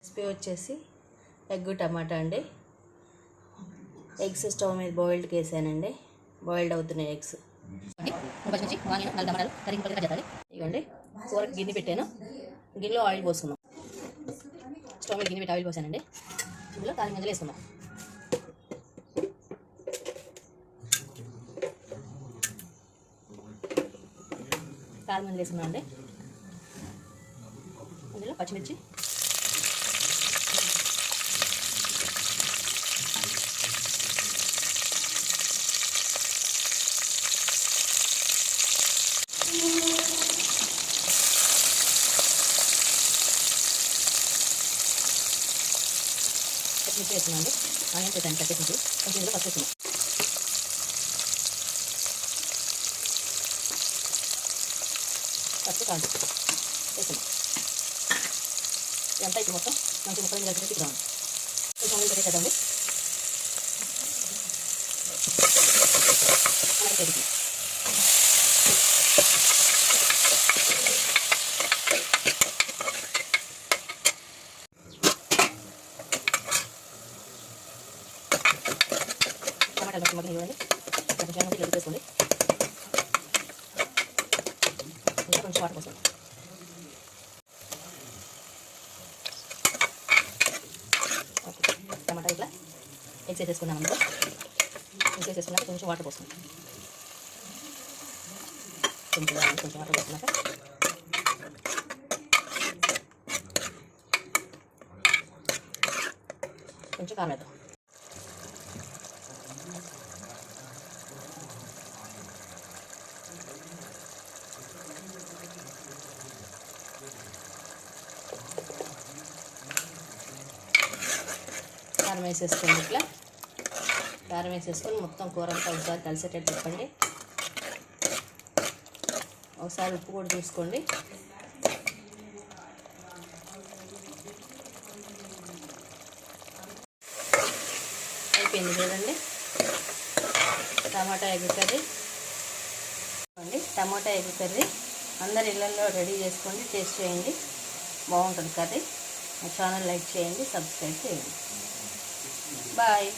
Recipe వచ్చేసి egg టమాటా అండి. Eggs stove మీద బాయిల్డ్కి వేసానండి. బాయిల్డ్ అవుతున్నాయి ఎగ్స్. ఇవ్వండి, కూరకి గిన్నె పెట్టాను. గిన్నెలో ఆయిల్ పోసుకున్నాం. స్టవ్ మీద గిన్నె పెట్టి ఆయిల్ పోసానండి. ఇందులో తాలింపు గింజలు వేసుకున్నాం. కారం గింజలు వేసుకున్నాం అండి. అందులో పచ్చిమిర్చి, పచ్చిమిర్చి వేసుకున్నాం అండి. ఆనియన్స్ వేసాను పచ్చిమిర్చి. కొంచెం ఇందులో పసుపు వేసుకున్నాం. పసుపు కాదు వేసుకున్నాం. ఇదంతా ఇప్పుడు మొత్తం మంచి ముక్కలు కలిసి తిప్పుదాం. కొంచెం ఆయిల్ పెట్టేద్దామండి. టమాటాలు మొత్తం మగ్గిన చూడండి. కొంచెం ఇట్లా తీసుకోండి. ఇంకా కొంచెం వాటర్ పోసుకోండి. ఓకే, టమాటా ఇట్లా ఎగ్స్ వేసేసుకున్నాం. అందులో ఎగ్స్ వేసేసుకున్నాక కొంచెం వాటర్ పోసుకోండి. కొంచెం వాటర్ పోసుకున్నాక కొంచెం కారం వేద్దాం. కారం వేసేసుకోండి. ఇట్లా కారం వేసేసుకొని మొత్తం కూర అంతా ఒకసారి కలిసేటట్టు తిప్పండి. ఒకసారి ఉప్పు కూడా చూసుకోండి. అయిపోయింది చూడండి tomato egg curry. Tomato egg curry అందరి ఇళ్ళల్లో రెడీ చేసుకోండి, టేస్ట్ చేయండి. బాగుంటుంది కర్రీ. మా ఛానల్ లైక్ చేయండి, సబ్స్క్రైబ్ చేయండి. బాయ్.